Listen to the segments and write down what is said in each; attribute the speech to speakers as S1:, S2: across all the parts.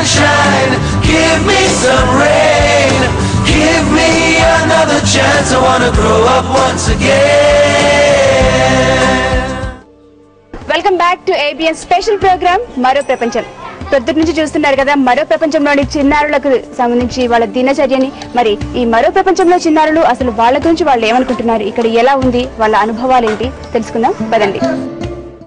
S1: sunshine, give me some rain, give me another chance. I wanna grow up once again.
S2: Welcome back to ABN special program మరో ప్రపంచం. పొద్దుటి నుంచి చూస్తున్నారు కదా మరో ప్రపంచంలోని చిన్నారులకు సంబంధించి వాళ్ళ దినచర్యని. మరి ఈ మరో ప్రపంచంలో చిన్నారులు అసలు వాళ్ళ గురించి వాళ్ళు ఏమనుకుంటున్నారు, ఇక్కడ ఎలా ఉంది, వాళ్ళ అనుభవాలు ఏంటి తెలుసుకుందాం పదండి.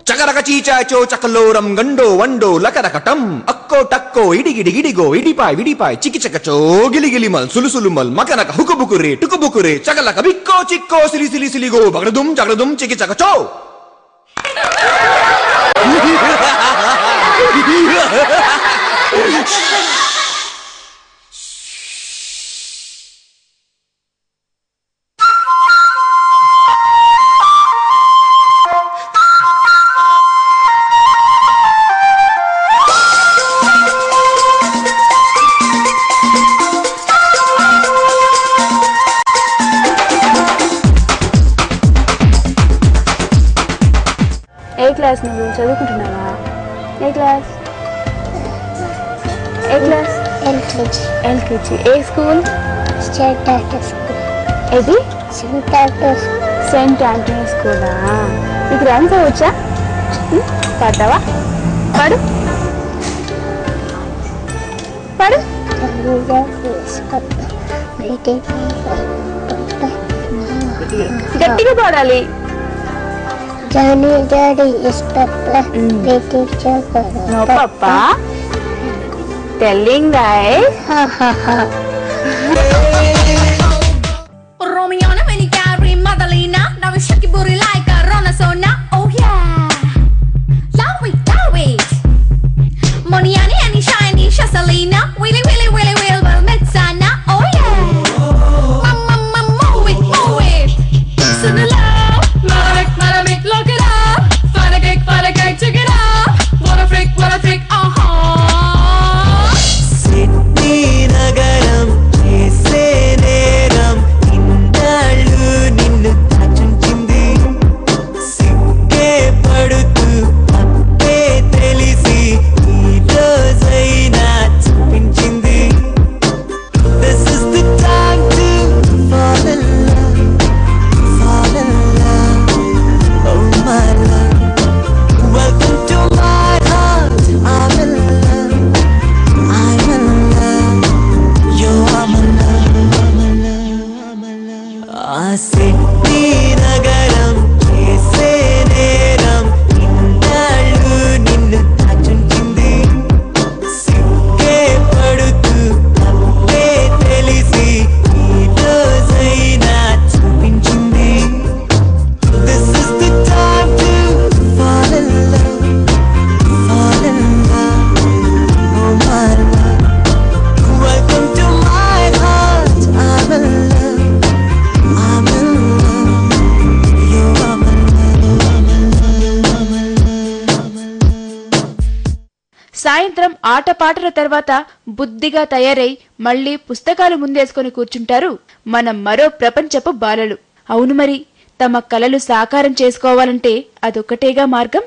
S3: చకరక చీచాచో చకలోరం గండో వండో లకరకటం అక్కో టక్కో ఇడిగిడి గిడిగో ఇడిపాయ్ విడిపాయ్ చికిచకచో గిలిగిలిమల్ సులుసులుమల్ మకనక హుకుబుకురే టుకుబుకురే చకలక బిక్కో చిక్కో సిలి సిలి సిలిగో బగడదుం జగడదుం చికిచకచో.
S2: ఏ క్లాస్ నువ్వు చదువుకుంటున్నావా? ఏ క్లాస్? ఏ క్లాస్?
S4: ఎల్కేజీ.
S2: ఎల్కేజీ. ఏ స్కూల్?
S4: Saint Antony school.
S2: ఏది?
S4: సెయింట్ ఆంటనీ.
S2: సెయింట్ ఆంటనీ స్కూలా? నీకు రైమ్స్ వచ్చా? పాడతావా? పాడు పాడు. గట్టిగా పాడాలి.
S4: Johnny, Daddy is Pepper. Waiting for Papa.
S2: No, Papa. Telling lies.
S4: Ha ha ha.
S5: Romiona when you carry Madalena. Now we shake your booty like a Ronasona. Oh yeah. Love it. Moniani and shiny Shasalina. Willy, Willy, Willy, Will, well, Metsana. Oh yeah. Mama, move it. Sooner love. Madamic, look it up. Find a cake, check it up. What a freak,
S1: Sydney నగరం చేసే నేరం ఇన్నాళ్ళు నిన్ను తాచుంచింది. సిగ్గే పడుతూ అప్పే తెలిసి ఈ రోజైనా చూపించింది. This is the time to fall in love, fall in love, oh my love. Welcome to my heart, I'm in love, I'm in love, yo I'm in love, I'm in love, I'm in love. ఆ Sydney నగరం చేసే నేరం ఇన్నాళ్ళు నిన్ను తాచుంచింది. సిగ్గే పడుతూ అప్పే తెలిసి ఈ రోజైనా చూపించింది. This is the time to fall in love, fall in love, oh my love. Welcome to my heart, I'm in love, I'm in love, yo I'm in love, I'm in love, I'm in love.
S2: సాయంత్రం ఆటపాటల తర్వాత బుద్ధిగా తయారై మళ్ళీ పుస్తకాలు ముందేసుకొని కూర్చుంటారు మన మరో ప్రపంచపు బాలలు. అవును మరి, తమ కలలు సాకారం చేసుకోవాలంటే అదొక్కటేగా మార్గం.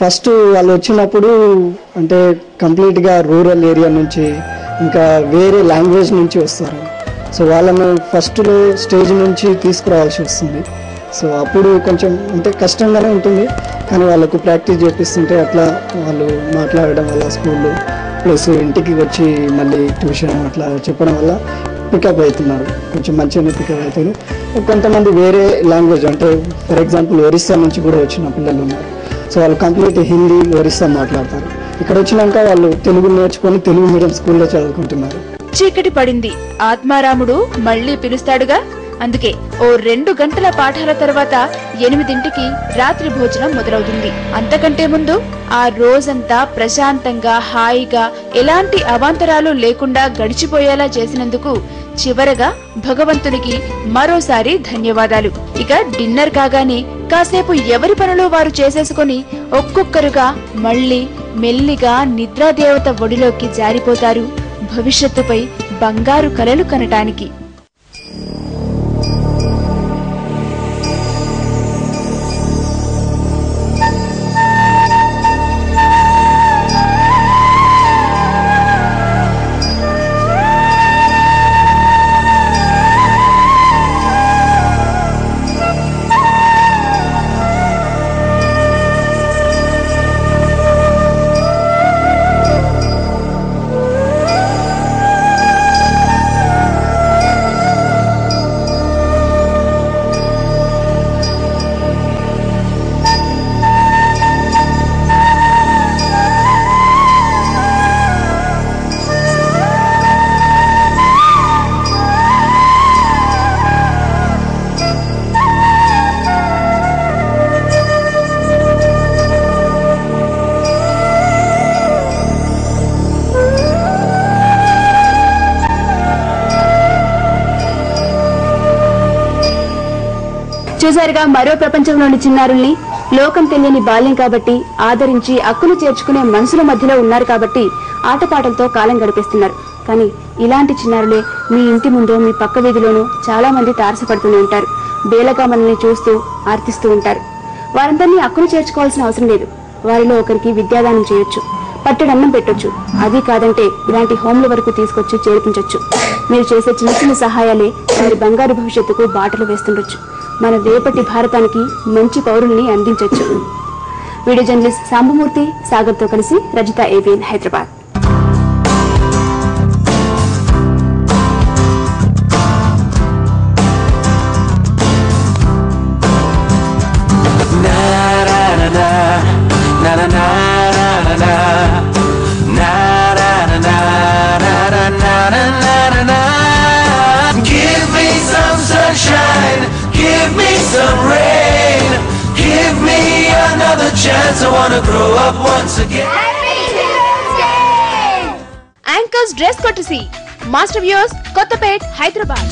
S6: ఫస్ట్ వాళ్ళు వచ్చినప్పుడు అంటే కంప్లీట్గా రూరల్ ఏరియా నుంచి ఇంకా వేరే లాంగ్వేజ్ నుంచి వస్తారు. సో వాళ్ళను ఫస్ట్లో స్టేజ్ నుంచి తీసుకురావాల్సి వస్తుంది. సో అప్పుడు కొంచెం అంటే కష్టంగానే ఉంటుంది, కానీ వాళ్ళకు ప్రాక్టీస్ చేపిస్తుంటే అట్లా వాళ్ళు మాట్లాడడం వల్ల స్కూల్లో ప్లస్ ఇంటికి వచ్చి మళ్ళీ ట్యూషన్ అట్లా చెప్పడం వల్ల పికప్ అవుతున్నారు, కొంచెం మంచిగానే పికప్ అవుతారు. కొంతమంది వేరే లాంగ్వేజ్ అంటే ఫర్ ఎగ్జాంపుల్ ఒరిస్సా నుంచి కూడా వచ్చిన పిల్లలు ఉన్నారు. సో వాళ్ళు కంప్లీట్ హిందీ ఒరిస్సా మాట్లాడతారు. ఇక్కడ వచ్చినాక వాళ్ళు తెలుగు నేర్చుకొని తెలుగు మీడియం స్కూల్లో చదువుకుంటున్నారు.
S2: చీకటి పడింది, ఆత్మారాముడు మళ్ళీ పిలుస్తాడుగా. అందుకే ఓ 2 గంటల పాఠాల తర్వాత 8ంటికి రాత్రి భోజనం మొదలవుతుంది. అంతకంటే ముందు ఆ రోజంతా ప్రశాంతంగా హాయిగా ఎలాంటి అవాంతరాలు లేకుండా గడిచిపోయేలా చేసినందుకు చివరగా భగవంతునికి మరోసారి ధన్యవాదాలు. ఇక డిన్నర్ కాగానే కాసేపు ఎవరి పనులు వారు చేసేసుకుని ఒక్కొక్కరుగా మళ్ళీ మెల్లిగా నిద్రాదేవత ఒడిలోకి జారిపోతారు భవిష్యత్తుపై బంగారు కలలు కనటానికి. చూసారుగా మరో ప్రపంచంలోని చిన్నారుల్ని. లోకం తెలియని బాల్యం కాబట్టి ఆదరించి అక్కులు చేర్చుకునే మనసుల మధ్యలో ఉన్నారు కాబట్టి ఆటపాటలతో కాలం గడిపేస్తున్నారు. కానీ ఇలాంటి చిన్నారులే మీ ఇంటి ముందో మీ పక్క వీధిలోనూ చాలా మంది తారసపడుతూనే ఉంటారు. బేలగా మనల్ని చూస్తూ ఆర్తిస్తూ ఉంటారు. వారందరినీ అక్కులు చేర్చుకోవాల్సిన అవసరం లేదు. వారిలో ఒకరికి విద్యాదానం చేయొచ్చు, పట్టెడన్నం పెట్టొచ్చు. అది కాదంటే ఇలాంటి హోంల వరకు తీసుకొచ్చి చేర్పించొచ్చు. మీరు చేసే చిన్న చిన్న సహాయాలే వారి బంగారు భవిష్యత్తుకు బాటలు వేస్తుండొచ్చు. మన రేపటి భారతానికి మంచి పౌరుల్ని అందించొచ్చు. వీడియో జర్నలిస్ట్ సాంబమూర్తి సాగర్తో కలిసి Rajitha, ABN Hyderabad.
S1: Give me some sunshine, give me some rain, give me another chance. I wanna grow up once again.
S2: Anchors dress courtesy, Master Viewers, Kottapet, Hyderabad.